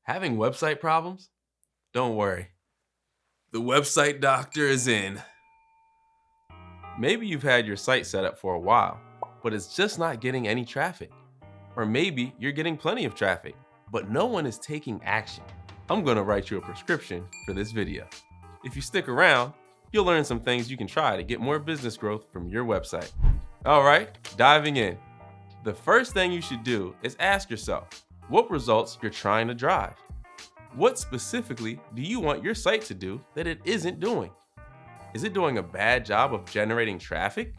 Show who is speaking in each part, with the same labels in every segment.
Speaker 1: Having website problems? Don't worry. The website doctor is in. Maybe you've had your site set up for a while, but it's just not getting any traffic. Or maybe you're getting plenty of traffic, but no one is taking action. I'm gonna write you a prescription for this video. If you stick around, you'll learn some things you can try to get more business growth from your website. All right, diving in. The first thing you should do is ask yourself what results you're trying to drive. What specifically do you want your site to do that it isn't doing? Is it doing a bad job of generating traffic,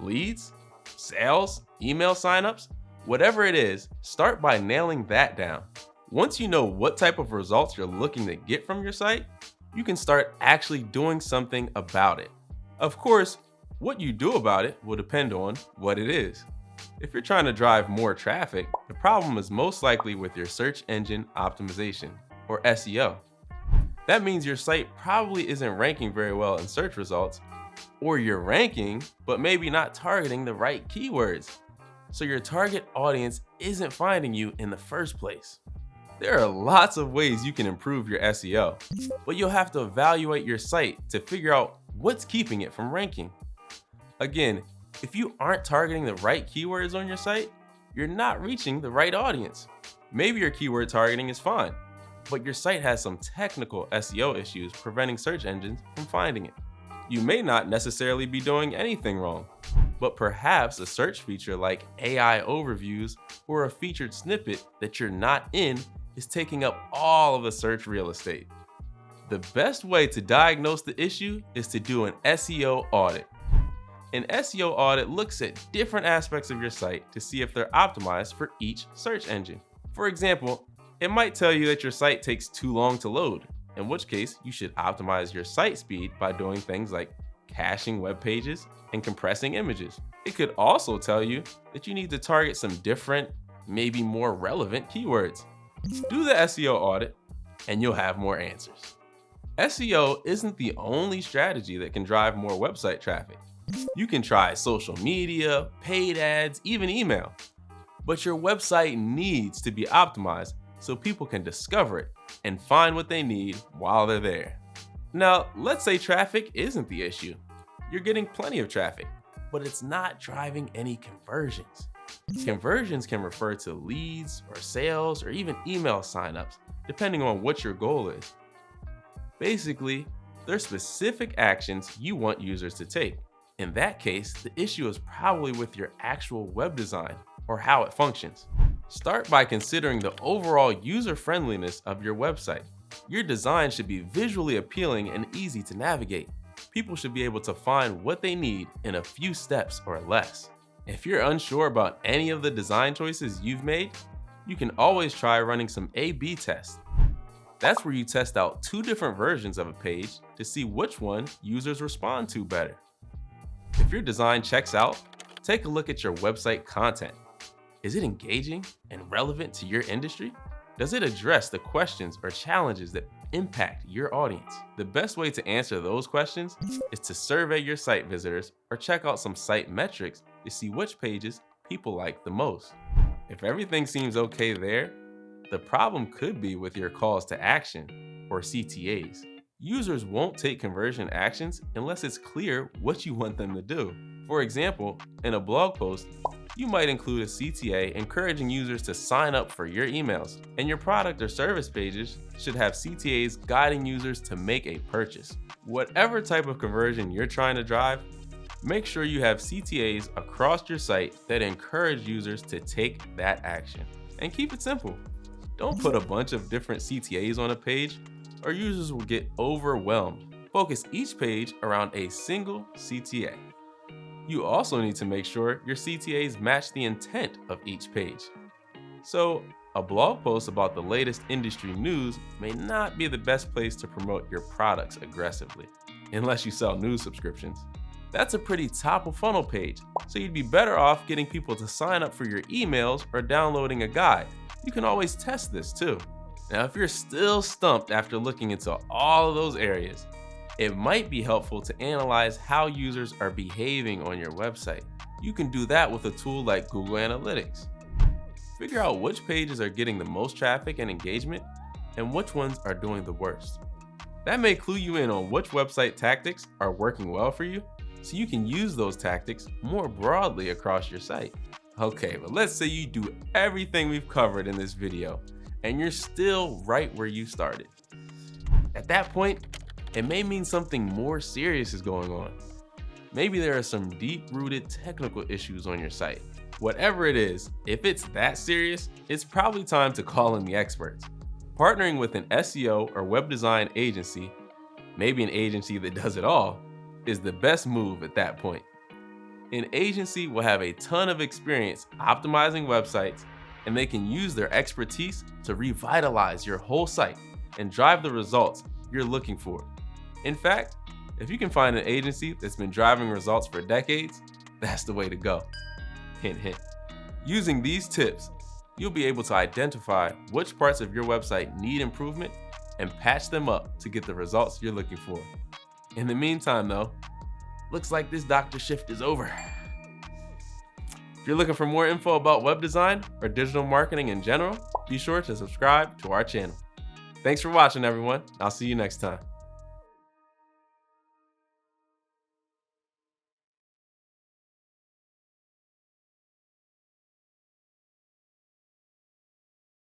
Speaker 1: leads, sales, email signups? Whatever it is, start by nailing that down. Once you know what type of results you're looking to get from your site, you can start actually doing something about it. Of course, what you do about it will depend on what it is. If you're trying to drive more traffic, the problem is most likely with your search engine optimization, or SEO. That means your site probably isn't ranking very well in search results, or you're ranking, but maybe not targeting the right keywords. So your target audience isn't finding you in the first place. There are lots of ways you can improve your SEO, but you'll have to evaluate your site to figure out what's keeping it from ranking. Again, if you aren't targeting the right keywords on your site, you're not reaching the right audience. Maybe your keyword targeting is fine, but your site has some technical SEO issues preventing search engines from finding it. You may not necessarily be doing anything wrong, but perhaps a search feature like AI overviews or a featured snippet that you're not in is taking up all of the search real estate. The best way to diagnose the issue is to do an SEO audit. An SEO audit looks at different aspects of your site to see if they're optimized for each search engine. For example, it might tell you that your site takes too long to load, in which case you should optimize your site speed by doing things like caching web pages and compressing images. It could also tell you that you need to target some different, maybe more relevant keywords. Do the SEO audit and you'll have more answers. SEO isn't the only strategy that can drive more website traffic. You can try social media, paid ads, even email. But your website needs to be optimized so people can discover it and find what they need while they're there. Now, let's say traffic isn't the issue. You're getting plenty of traffic, but it's not driving any conversions. Conversions can refer to leads or sales or even email signups, depending on what your goal is. Basically, there's specific actions you want users to take. In that case, the issue is probably with your actual web design or how it functions. Start by considering the overall user friendliness of your website. Your design should be visually appealing and easy to navigate. People should be able to find what they need in a few steps or less. If you're unsure about any of the design choices you've made, you can always try running some A/B tests. That's where you test out two different versions of a page to see which one users respond to better. If your design checks out, take a look at your website content. Is it engaging and relevant to your industry? Does it address the questions or challenges that impact your audience? The best way to answer those questions is to survey your site visitors or check out some site metrics to see which pages people like the most. If everything seems okay there, the problem could be with your calls to action, or CTAs. Users won't take conversion actions unless it's clear what you want them to do. For example, in a blog post, you might include a CTA encouraging users to sign up for your emails, and your product or service pages should have CTAs guiding users to make a purchase. Whatever type of conversion you're trying to drive, make sure you have CTAs across your site that encourage users to take that action. And keep it simple. Don't put a bunch of different CTAs on a page, or users will get overwhelmed. Focus each page around a single CTA. You also need to make sure your CTAs match the intent of each page. So, a blog post about the latest industry news may not be the best place to promote your products aggressively, unless you sell news subscriptions. That's a pretty top of funnel page, so you'd be better off getting people to sign up for your emails or downloading a guide. You can always test this too. Now, if you're still stumped after looking into all of those areas, it might be helpful to analyze how users are behaving on your website. You can do that with a tool like Google Analytics. Figure out which pages are getting the most traffic and engagement, and which ones are doing the worst. That may clue you in on which website tactics are working well for you, so you can use those tactics more broadly across your site. Okay, but let's say you do everything we've covered in this video, and you're still right where you started. At that point, it may mean something more serious is going on. Maybe there are some deep-rooted technical issues on your site. Whatever it is, if it's that serious, it's probably time to call in the experts. Partnering with an SEO or web design agency, maybe an agency that does it all, is the best move at that point. An agency will have a ton of experience optimizing websites, and they can use their expertise to revitalize your whole site and drive the results you're looking for. In fact, if you can find an agency that's been driving results for decades, that's the way to go. Hint, hint. Using these tips, you'll be able to identify which parts of your website need improvement and patch them up to get the results you're looking for. In the meantime though, looks like this doctor shift is over. If you're looking for more info about web design or digital marketing in general, be sure to subscribe to our channel. Thanks for watching, everyone. I'll see you next time.